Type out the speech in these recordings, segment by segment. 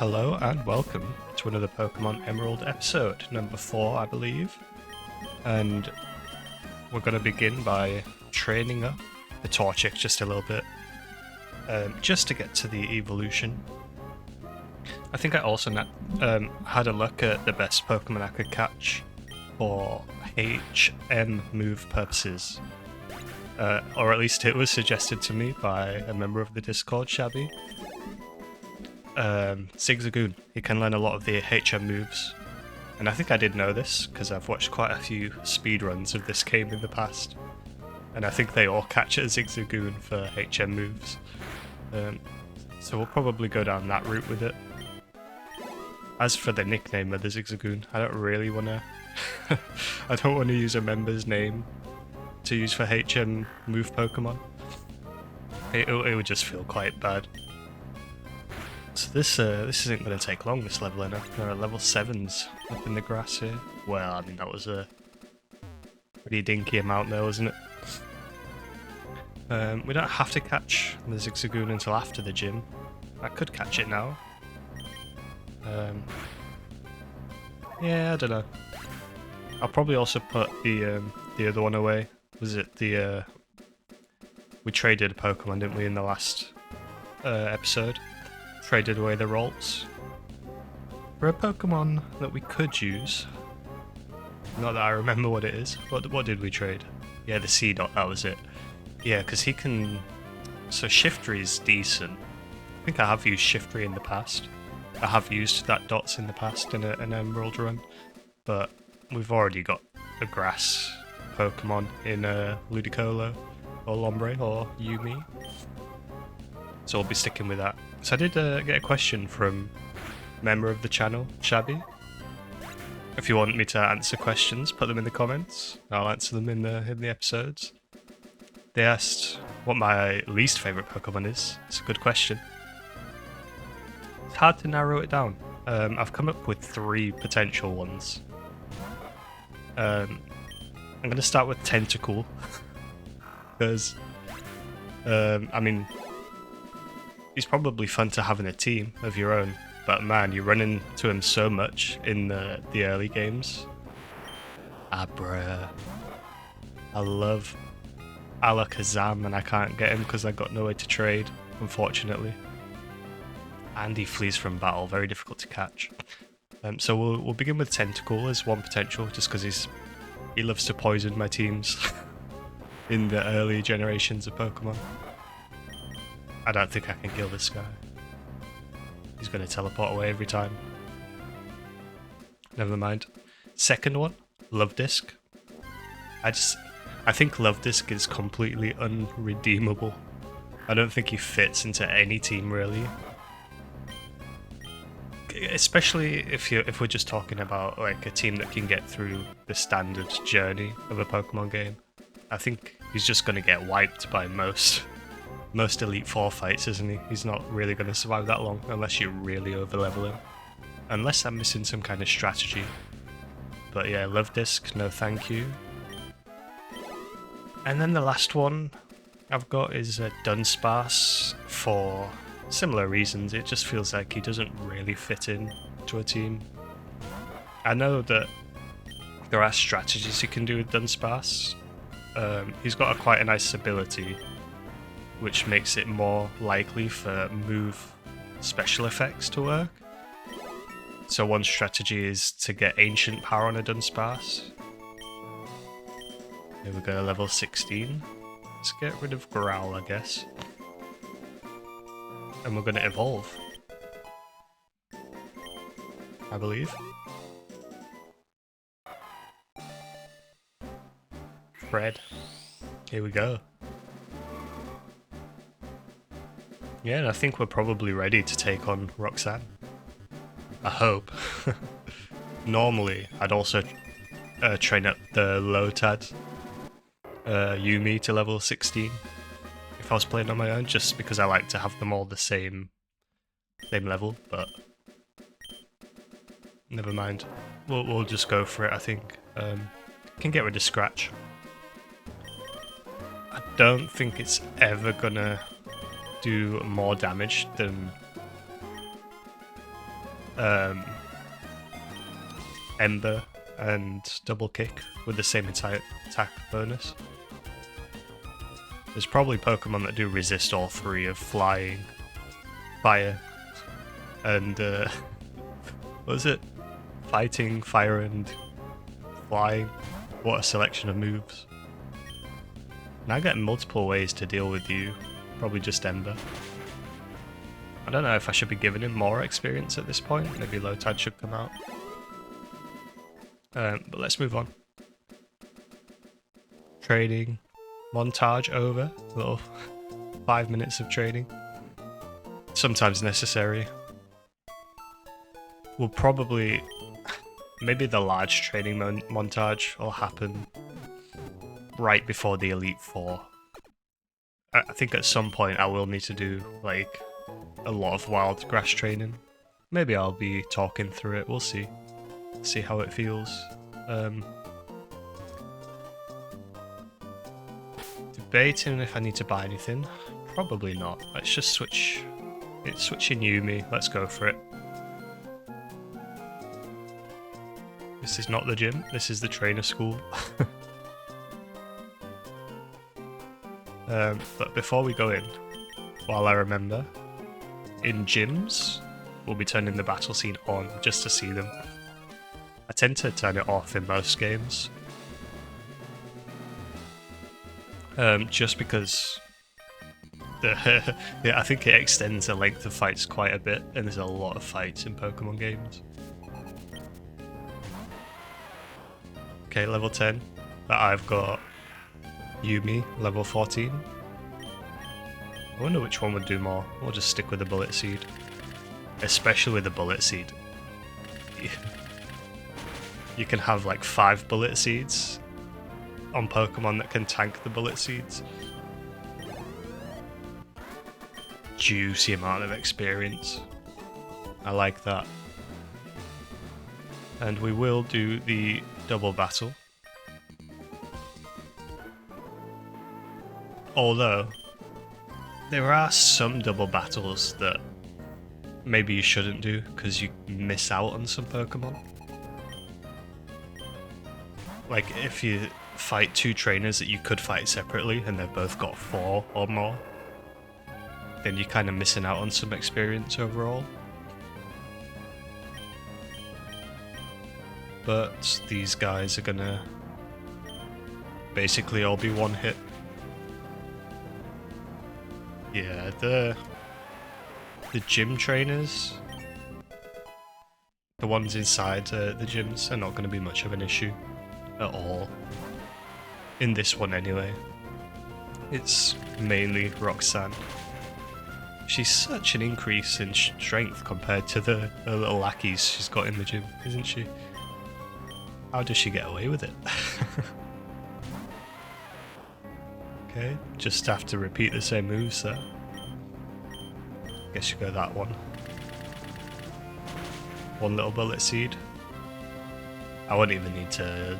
Hello and welcome to another Pokemon Emerald episode, number 4 I believe. And we're going to begin by training up the Torchic just a little bit, just to get to the evolution. I think I also had a look at the best Pokemon I could catch for HM move purposes. Or at least it was suggested to me by a member of the Discord, Shabby. Zigzagoon. He can learn a lot of the HM moves, and I think I did know this because I've watched quite a few speedruns of this game in the past, and I think they all catch a Zigzagoon for HM moves. So we'll probably go down that route with it. As for the nickname of the Zigzagoon, I don't really want to I don't want to use a member's name to use for HM move Pokemon. It would just feel quite bad. So this isn't going to take long, this leveling up. There are level 7s up in the grass here. Well, I mean, that was a pretty dinky amount there, wasn't it? We don't have to catch the Zigzagoon until after the gym. I could catch it now. Yeah, I don't know. I'll probably also put the other one away. Was it the... We traded a Pokemon, didn't we, in the last episode? Traded away the Rolts for a Pokemon that we could use. Not that I remember what it is. What did we trade? Yeah, the Seedot, that was it. Yeah, because he can... So Shiftry is decent. I think I have used Shiftry in the past. I have used that Dots in the past in an Emerald run. But we've already got a Grass Pokemon in Ludicolo or Lombre or Yumi. So I'll be sticking with that. So I did get a question from a member of the channel, Shabby. If you want me to answer questions, put them in the comments. I'll answer them in the episodes. They asked what my least favourite Pokemon is. It's a good question. It's hard to narrow it down. I've come up with 3 potential ones. I'm going to start with Tentacool. Because, I mean... He's probably fun to have in a team of your own, but man, you run into him so much in the early games. Ah, bruh. I love Alakazam and I can't get him because I got no way to trade, unfortunately. And he flees from battle, very difficult to catch. So we'll begin with Tentacool as one potential, just because he loves to poison my teams in the early generations of Pokemon. I don't think I can kill this guy. He's going to teleport away every time. Never mind. Second one, Love Disc. I think Love Disc is completely unredeemable. I don't think he fits into any team really. Especially if we're just talking about like a team that can get through the standard journey of a Pokemon game. I think he's just going to get wiped by most Elite Four fights, isn't he? He's not really going to survive that long unless you really overlevel him. Unless I'm missing some kind of strategy. But yeah, Love Disc, no thank you. And then the last one I've got is Dunsparce for similar reasons. It just feels like he doesn't really fit in to a team. I know that there are strategies you can do with Dunsparce. He's got quite a nice ability, which makes it more likely for move special effects to work. So one strategy is to get Ancient Power on a Dunsparce. Here we go, level 16. Let's get rid of Growl, I guess. And we're going to evolve, I believe. Fred. Here we go. Yeah, and I think we're probably ready to take on Roxanne. I hope. Normally, I'd also train up the Lotad Yumi to level 16 if I was playing on my own, just because I like to have them all the same level, but never mind. We'll just go for it, I think. Can get rid of Scratch. I don't think it's ever gonna do more damage than Ember and double kick with the same attack bonus. There's probably Pokemon that do resist all three of flying, fire, and what was it? Fighting, fire, and flying. What a selection of moves. And I get multiple ways to deal with you. Probably just Ember. I don't know if I should be giving him more experience at this point. Maybe Lotad should come out. But let's move on. Trading. Montage over. A little 5 minutes of trading. Sometimes necessary. We'll probably... Maybe the large trading montage will happen right before the Elite Four. I think at some point I will need to do, like, a lot of wild grass training. Maybe I'll be talking through it, we'll see. See how it feels. Debating if I need to buy anything. Probably not. Let's just switch. It's switching Yumi. Let's go for it. This is not the gym. This is the trainer school. But before we go in, while I remember, in gyms, we'll be turning the battle scene on just to see them. I tend to turn it off in most games. Just because yeah, I think it extends the length of fights quite a bit, and there's a lot of fights in Pokemon games. Okay, level 10. But I've got Yumi, level 14. I wonder which one would do more. We'll just stick with the Bullet Seed. Especially with the Bullet Seed. You can have like 5 Bullet Seeds on Pokemon that can tank the Bullet Seeds. Juicy amount of experience. I like that. And we will do the double battle. Although, there are some double battles that maybe you shouldn't do because you miss out on some Pokemon. Like if you fight 2 trainers that you could fight separately and they've both got 4 or more, then you're kind of missing out on some experience overall. But these guys are gonna basically all be one hit. Yeah, the gym trainers, the ones inside the gyms, are not going to be much of an issue at all. In this one anyway. It's mainly Roxanne. She's such an increase in strength compared to the little lackeys she's got in the gym, isn't she? How does she get away with it? Okay, just have to repeat the same moves there. Guess you go that one. One little Bullet Seed. I won't even need to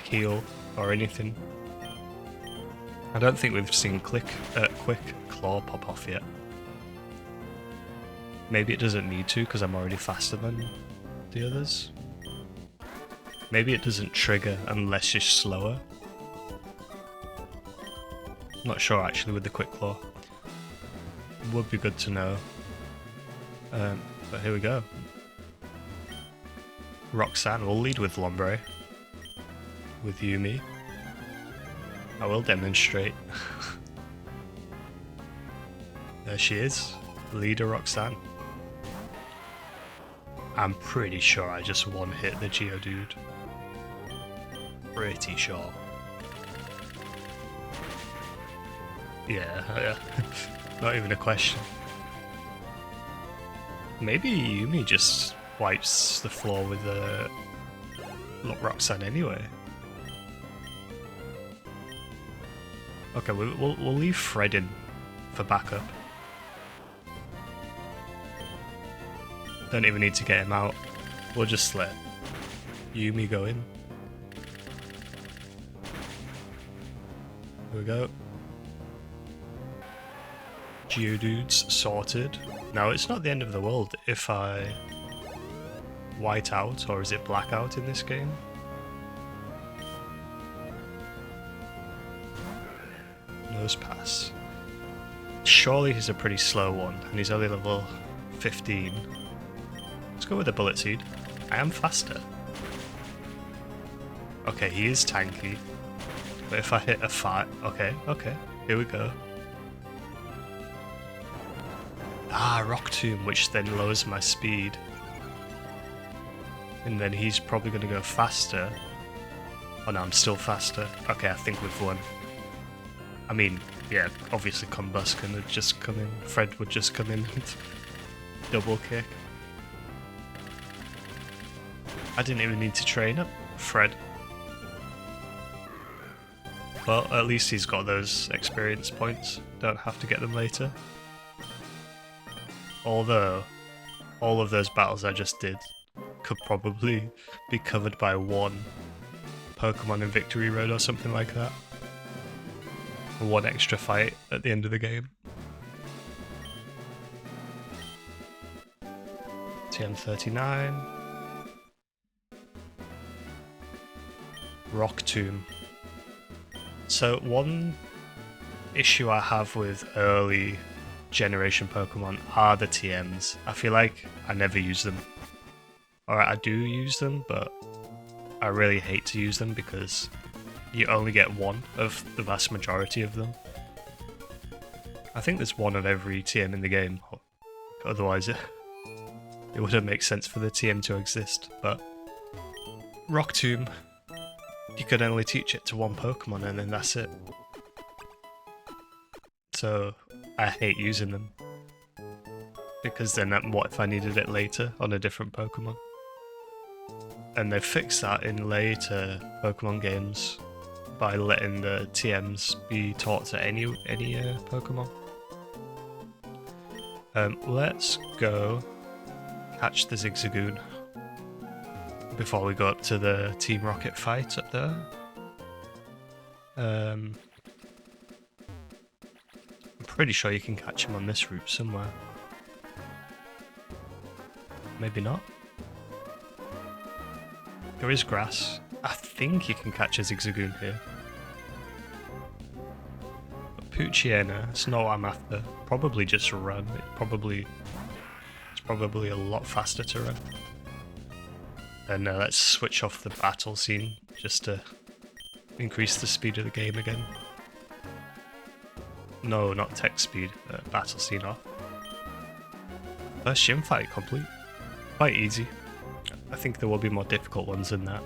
heal or anything. I don't think we've seen Quick Claw pop off yet. Maybe it doesn't need to because I'm already faster than the others. Maybe it doesn't trigger unless you're slower. Not sure actually with the Quick Claw. Would be good to know. But here we go. Roxanne will lead with Lombre. With Yumi. I will demonstrate. There she is. Leader Roxanne. I'm pretty sure I just one-hit the Geodude. Pretty sure. Yeah. Not even a question. Maybe Yumi just wipes the floor with Roxanne anyway. Okay, we'll leave Fred in for backup. Don't even need to get him out. We'll just let Yumi go in. Here we go. Geodudes sorted. Now, it's not the end of the world if I white out or is it black out in this game? Nose pass. Surely he's a pretty slow one, and he's only level 15. Let's go with the bullet seed. I am faster. Okay, he is tanky. But if I hit a 5... Okay, here we go. Ah, Rock Tomb, which then lowers my speed. And then he's probably going to go faster. Oh no, I'm still faster. Okay, I think we've won. I mean, yeah, obviously Combustion would just come in. Fred would just come in and double kick. I didn't even need to train up Fred. Well, at least he's got those experience points. Don't have to get them later. Although, all of those battles I just did could probably be covered by one Pokemon in Victory Road or something like that. One extra fight at the end of the game. TM39. Rock Tomb. So one issue I have with early generation Pokemon are the TMs. I feel like I never use them. Alright, I do use them, but I really hate to use them because you only get one of the vast majority of them. I think there's one of every TM in the game, otherwise it wouldn't make sense for the TM to exist, but Rock Tomb, you could only teach it to one Pokemon and then that's it. So I hate using them. Because then what if I needed it later on a different Pokemon? And they fixed that in later Pokemon games by letting the TMs be taught to any Pokemon. Let's go catch the Zigzagoon before we go up to the Team Rocket fight up there. I'm pretty sure you can catch him on this route somewhere. Maybe not. There is grass. I think you can catch a Zigzagoon here. But Poochyena, it's not what I'm after. Probably just run. It's probably a lot faster to run. And let's switch off the battle scene just to increase the speed of the game again. No, not text speed. Battle scene off. First gym fight complete. Quite easy. I think there will be more difficult ones than that.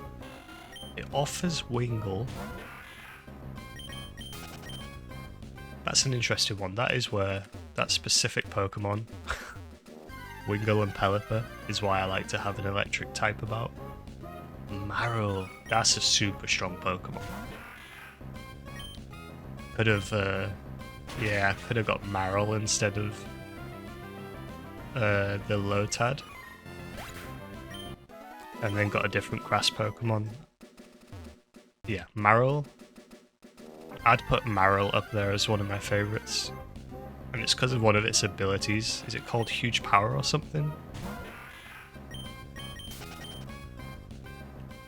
It offers Wingull. That's an interesting one. That is where that specific Pokemon, Wingull and Pelipper, is why I like to have an electric type about. Marill. That's a super strong Pokemon. Could have, yeah, I could have got Marill instead of the Lotad. And then got a different grass Pokemon. Yeah, Marill. I'd put Marill up there as one of my favourites. And it's because of one of its abilities. Is it called Huge Power or something?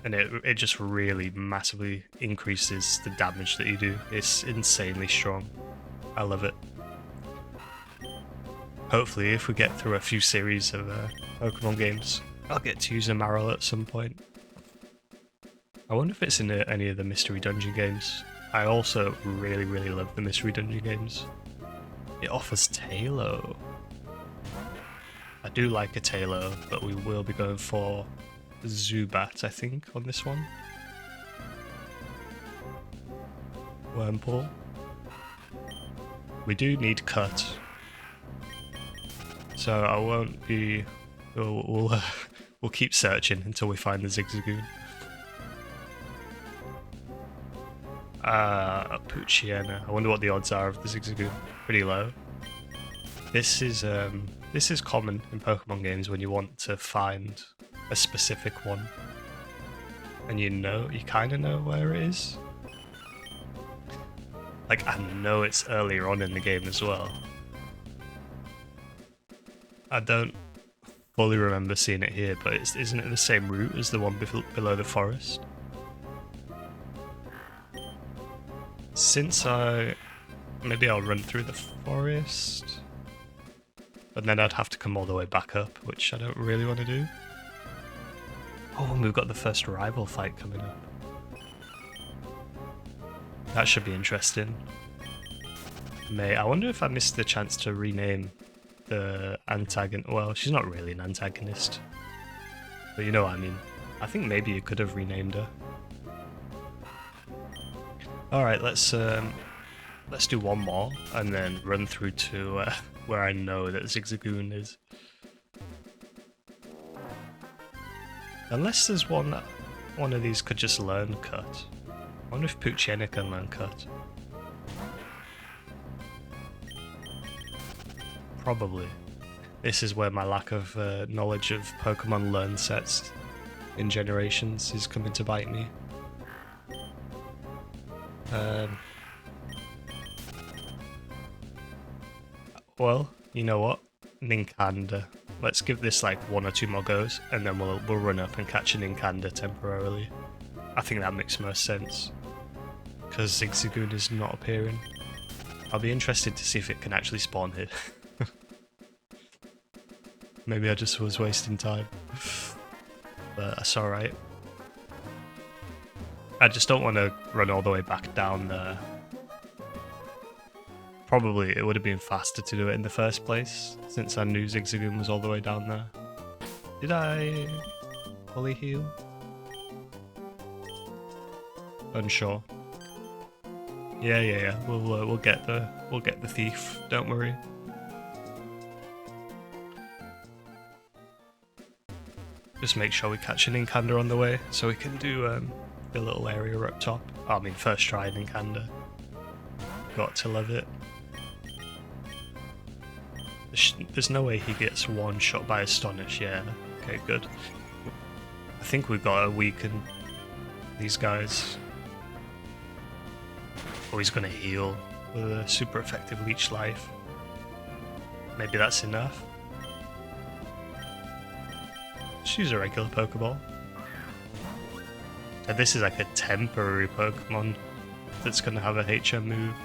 And it just really massively increases the damage that you do. It's insanely strong. I love it. Hopefully, if we get through a few series of Pokemon games, I'll get to use a Marill at some point. I wonder if it's in any of the Mystery Dungeon games. I also really love the Mystery Dungeon games. It offers Tailo. I do like a Tailo, but we will be going for Zubat, I think, on this one. Wurmple. We do need Cut. So I won't be... We'll keep searching until we find the Zigzagoon. Poochyena. I wonder what the odds are of the Zigzagoon. Pretty low. This is common in Pokemon games when you want to find a specific one, and you kind of know where it is. Like, I know it's earlier on in the game as well. I don't fully remember seeing it here, but isn't it the same route as the one below the forest? Maybe I'll run through the forest, but then I'd have to come all the way back up, which I don't really want to do. Oh, and we've got the first rival fight coming up. That should be interesting. I wonder if I missed the chance to rename the antagonist. Well, she's not really an antagonist, but you know what I mean. I think maybe you could have renamed her. Alright, let's do one more and then run through to where I know that Zigzagoon is. Unless there's one of these could just learn Cut. I wonder if Poochyena can learn Cut. Probably. This is where my lack of knowledge of Pokemon learn sets in generations is coming to bite me. Well, you know what? Ninkanda. Let's give this like 1 or 2 more goes, and then we'll run up and catch a Ninkanda temporarily. I think that makes most sense, because Zigzagoon is not appearing. I'll be interested to see if it can actually spawn here. Maybe I just was wasting time, but that's alright. I just don't want to run all the way back down there. Probably it would have been faster to do it in the first place, since I knew Zigzagoon was all the way down there. Did I fully heal? Unsure. Yeah. We'll get the thief. Don't worry. Just make sure we catch an Ninkanda on the way, so we can do the little area up top. I mean, first try Ninkanda. Got to love it. There's no way he gets one shot by Astonish. Yeah. Okay, good. I think we've got to weaken these guys. Oh, he's gonna heal with a super effective leech life. Maybe that's enough. Just use a regular Pokeball. And this is like a temporary Pokemon that's gonna have a HM move.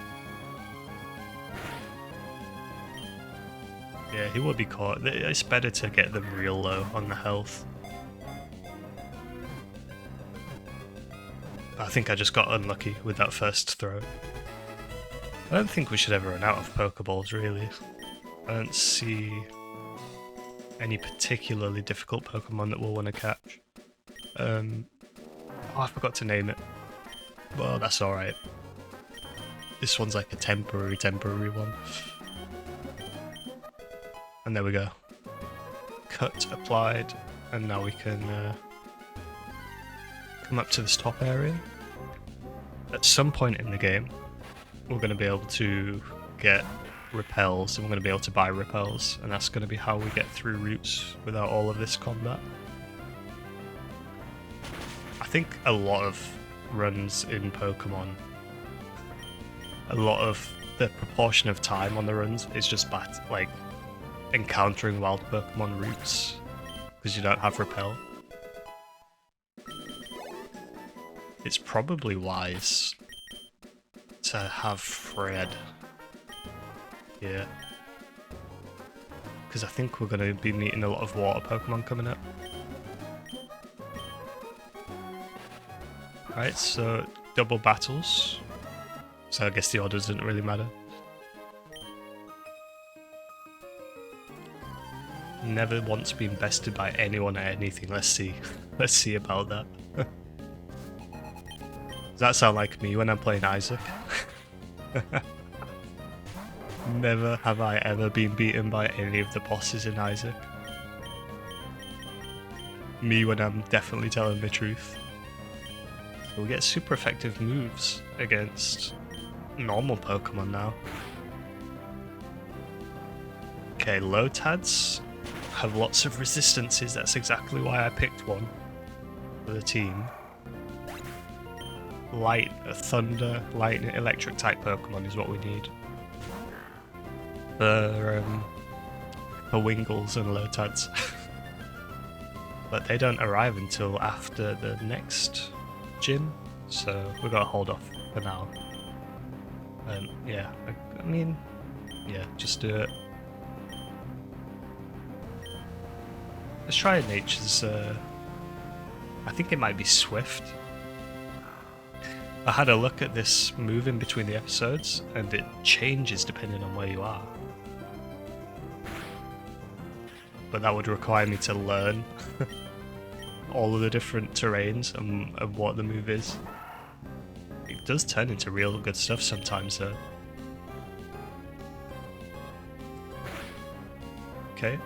Yeah, he will be caught. It's better to get them real low on the health. I think I just got unlucky with that first throw. I don't think we should ever run out of Pokeballs, really. I don't see any particularly difficult Pokemon that we'll want to catch. Oh, I forgot to name it. Well, that's alright. This one's like a temporary one. And there we go. Cut applied, and now we can come up to this top area. At some point in the game, we're going to be able to get repels, and we're going to be able to buy repels, and that's going to be how we get through routes without all of this combat. I think a lot of runs in Pokemon, a lot of the proportion of time on the runs is just like encountering wild Pokemon routes because you don't have repel. It's probably wise to have Fred here, because I think we're going to be meeting a lot of water Pokemon coming up. Alright, so double battles, so I guess the order doesn't really matter. Never once been bested by anyone at anything. Let's see. Let's see about that. Does that sound like me when I'm playing Isaac? Never have I ever been beaten by any of the bosses in Isaac. Me when I'm definitely telling the truth. So we get super effective moves against normal Pokemon now. Okay, Lotads have lots of resistances. That's exactly why I picked one for the team. Thunder, lightning, electric type Pokemon is what we need for Wingles and Lotads. but they don't arrive until after the next gym, so we gotta hold off for now. Yeah, I mean, yeah, just do it. Let's try Nature's, I think it might be Swift. I had a look at this move in between the episodes, and it changes depending on where you are. But that would require me to learn all of the different terrains and what the move is. It does turn into real good stuff sometimes though. Okay.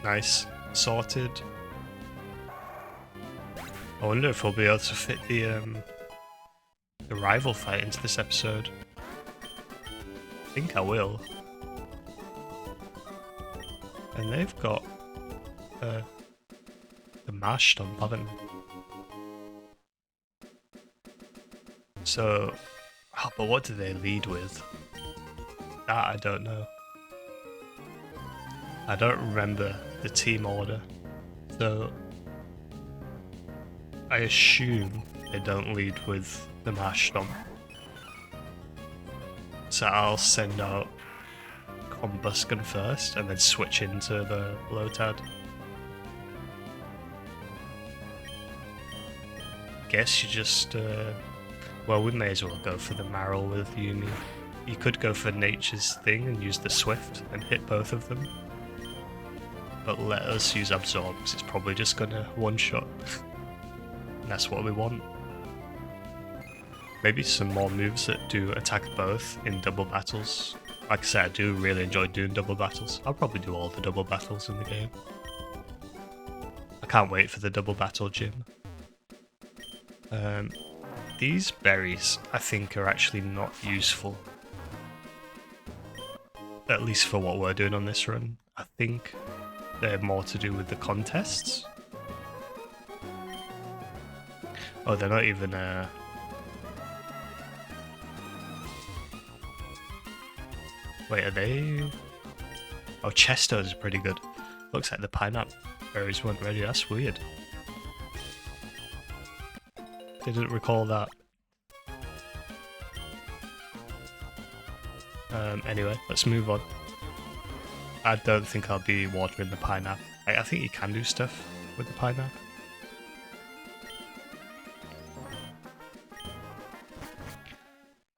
Nice. Sorted. I wonder if we'll be able to fit the rival fight into this episode. I think I will. And they've got the mash stomp, haven't they? So, but what do they lead with? That I don't know. I don't remember the team order, so I assume they don't lead with the mash stomp. So I'll send out Combusken first and then switch into the Lotad. Guess you just, well, we may as well go for the Marill with Yumi. You could go for Nature's thing and use the Swift and hit both of them. But let us use Absorb, because it's probably just gonna one-shot. And that's what we want. Maybe some more moves that do attack both in double battles. Like I said, I do really enjoy doing double battles. I'll probably do all the double battles in the game. I can't wait for the double battle gym. These berries, I think, are actually not useful. At least for what we're doing on this run. I think they're more to do with the contests. Oh, they're not even wait, are they? Oh, Chesto's are pretty good. Looks like the pineapple berries weren't ready. That's weird. Didn't recall that. Anyway, let's move on. I don't think I'll be watering the pineapple. I think you can do stuff with the pineapple.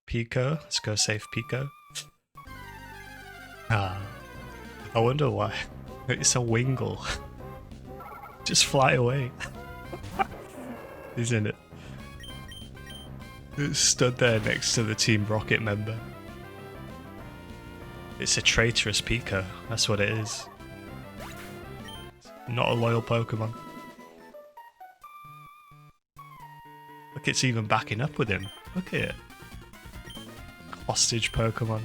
Pico, let's go save Pico. I wonder why. It's a Wingle. Just fly away. Isn't it? It stood there next to the Team Rocket member. It's a traitorous Pico, that's what it is. Not a loyal Pokemon. Look, it's even backing up with him. Look at it. Hostage Pokemon.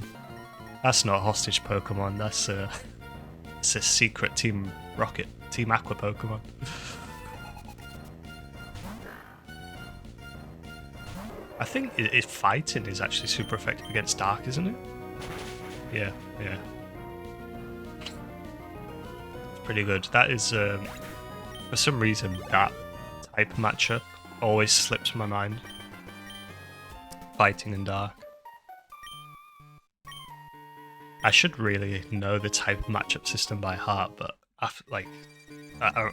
That's not a hostage Pokemon, that's it's a secret Team Rocket, Team Aqua Pokemon. I think if fighting is actually super effective against Dark, isn't it? Yeah, yeah. It's pretty good. That is, for some reason, that type matchup always slips my mind. Fighting in Dark. I should really know the type matchup system by heart, but after, like,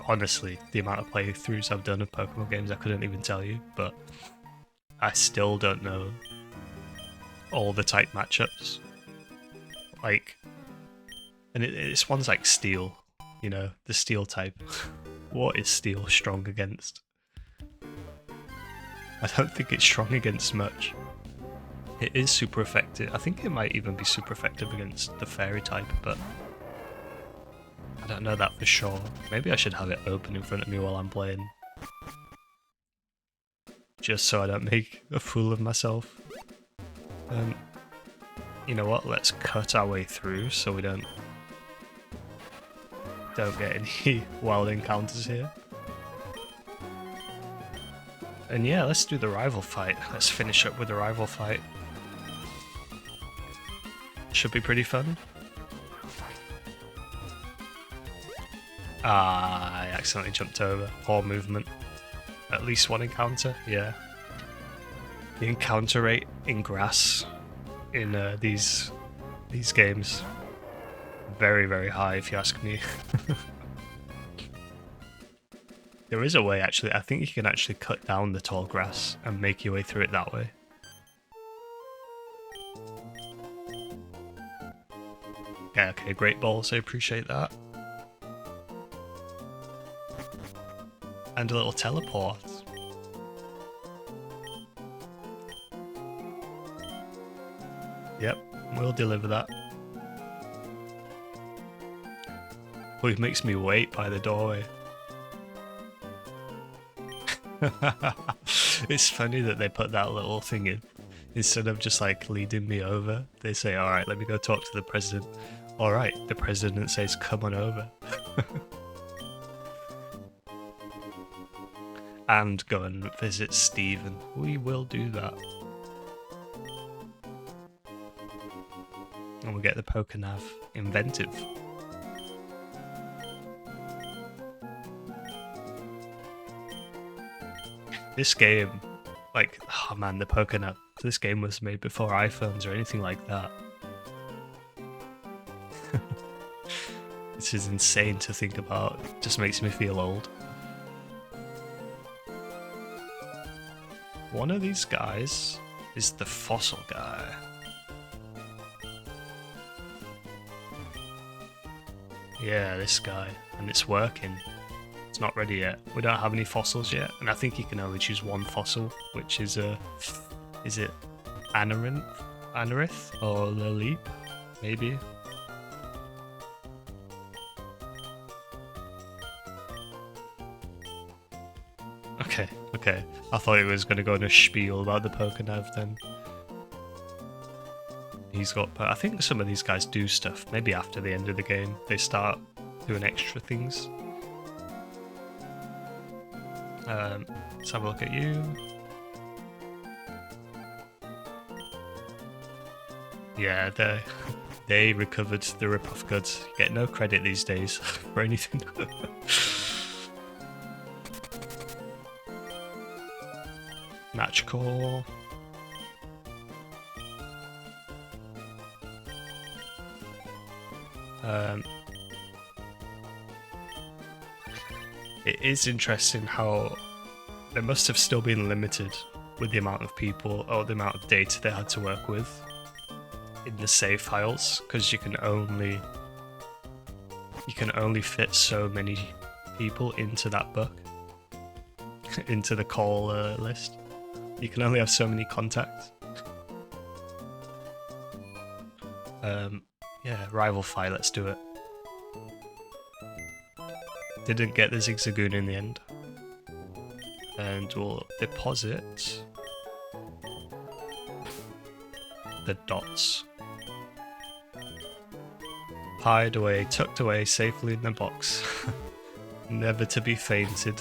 honestly, the amount of playthroughs I've done of Pokemon games, I couldn't even tell you, but I still don't know all the type matchups. Like, and it's ones like Steel, you know, the Steel type. What is Steel strong against? I don't think it's strong against much. It is super effective. I think it might even be super effective against the Fairy type, but I don't know that for sure. Maybe I should have it open in front of me while I'm playing. Just so I don't make a fool of myself. You know what? Let's cut our way through so we don't get any wild encounters here. And yeah, let's do the rival fight. Let's finish up with the rival fight. Should be pretty fun. Ah, I accidentally jumped over. Poor movement. At least one encounter, yeah. The encounter rate in grass in these games, very, very high if you ask me. There is a way actually, I think you can actually cut down the tall grass and make your way through it that way. Okay, great balls, I appreciate that. And a little teleport. Yep, we'll deliver that. Oh, it makes me wait by the doorway. It's funny that they put that little thing in. Instead of just like leading me over, they say, alright, let me go talk to the president. Alright, the president says, come on over. And go and visit Stephen. We will do that. And we'll get the Pokénav inventive. This game, like, oh man, the Pokénav. This game was made before iPhones or anything like that. This is insane to think about. It just makes me feel old. One of these guys is the fossil guy. Yeah, this guy. And it's working. It's not ready yet. We don't have any fossils yet. And I think you can only choose one fossil, which is is it Anorith or Laleep? Maybe. Okay. I thought it was going to go on a spiel about the Pokénav then. He's got, but I think some of these guys do stuff. Maybe after the end of the game, they start doing extra things. Let's have a look at you. Yeah, they recovered the rip-off goods. You get no credit these days for anything. Match call. It is interesting how they must have still been limited with the amount of people or the amount of data they had to work with in the save files, because you can only fit so many people into that book, into the call list. You can only have so many contacts. Yeah, rival fight, let's do it. Didn't get the Zigzagoon in the end. And we'll deposit the dots. Hide away, tucked away safely in the box. Never to be fainted.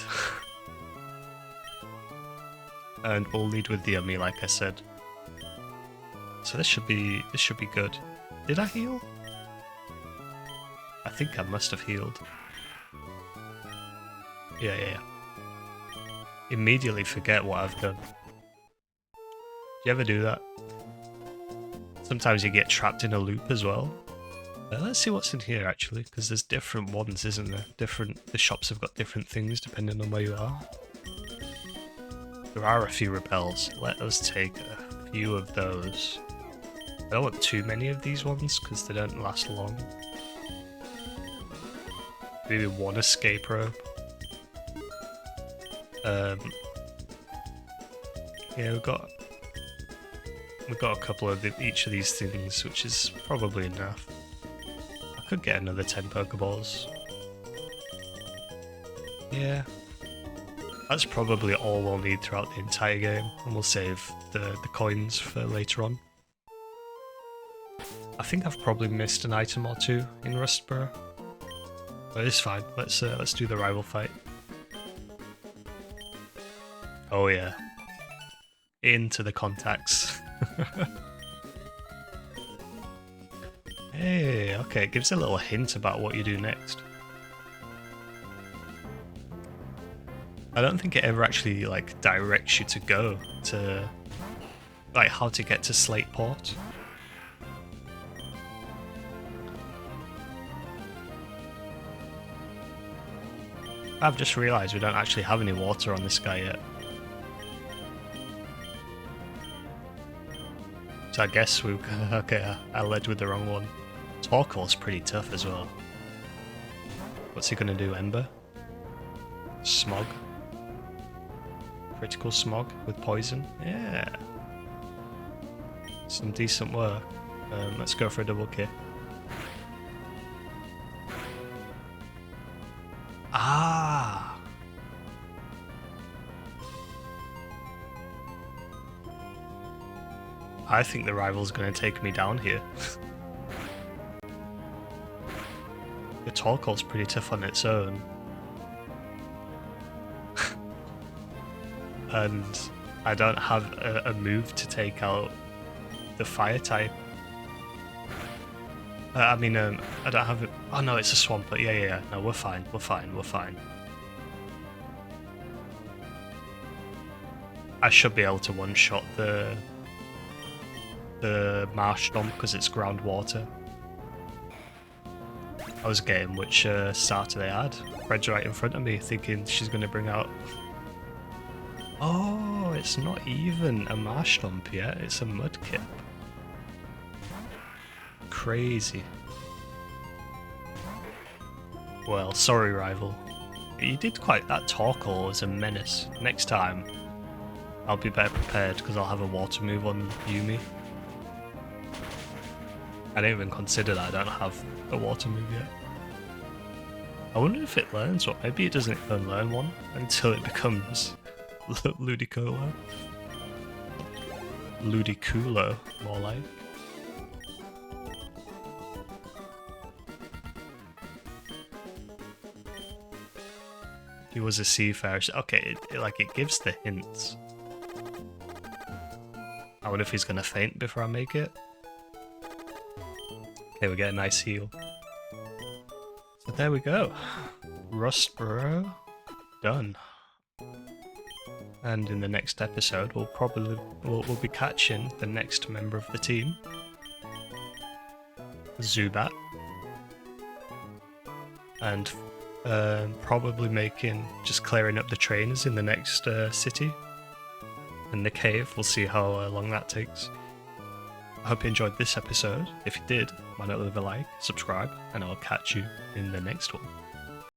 And we'll lead with the Yummy, like I said. So this should be good. Did I heal? I think I must have healed. Yeah. Immediately forget what I've done. Do you ever do that? Sometimes you get trapped in a loop as well. Let's see what's in here actually, because there's different ones, isn't there? The shops have got different things depending on where you are. There are a few repels. Let us take a few of those. I don't want too many of these ones because they don't last long. Maybe one escape rope. Yeah, we've got a couple of each of these things, which is probably enough. I could get another 10 Pokeballs. Yeah. That's probably all we'll need throughout the entire game, and we'll save the coins for later on. I think I've probably missed an item or two in Rustboro, but it's fine. Let's do the rival fight. Oh yeah, into the contacts. Hey, okay, it gives a little hint about what you do next. I don't think it ever actually like directs you to go to like how to get to Slateport. I've just realised we don't actually have any water on this guy yet. So I guess we okay, I led with the wrong one. Torkoal's pretty tough as well. What's he gonna do, Ember? Smog? Critical smog with poison? Yeah. Some decent work. Let's go for a double kick. Ah! I think the rival's going to take me down here. The Torkoal's pretty tough on its own. And I don't have a move to take out the fire type. I don't have it. Oh no, it's a swamp, but yeah. No, we're fine. I should be able to one-shot the marsh stomp because it's groundwater. I was getting which starter they had. Fred's right in front of me, thinking she's going to bring out. Oh, it's not even a marsh stomp yet. It's a mudkip. Crazy. Well, sorry, rival. You did quite. That Torkoal was a menace. Next time, I'll be better prepared because I'll have a water move on Yumi. I didn't even consider that I don't have a water move yet. I wonder if it learns one. Maybe it doesn't even learn one until it becomes Ludicolo. Ludiculo, more like. He was a seafarer. Okay, it gives the hints. I wonder if he's gonna faint before I make it. Okay, we get a nice heal. So there we go. Rustboro done. And in the next episode, we'll be catching the next member of the team, Zubat, and probably just clearing up the trainers in the next city. In the cave, we'll see how long that takes. I hope you enjoyed this episode. If you did, why not leave a like, subscribe, and I'll catch you in the next one.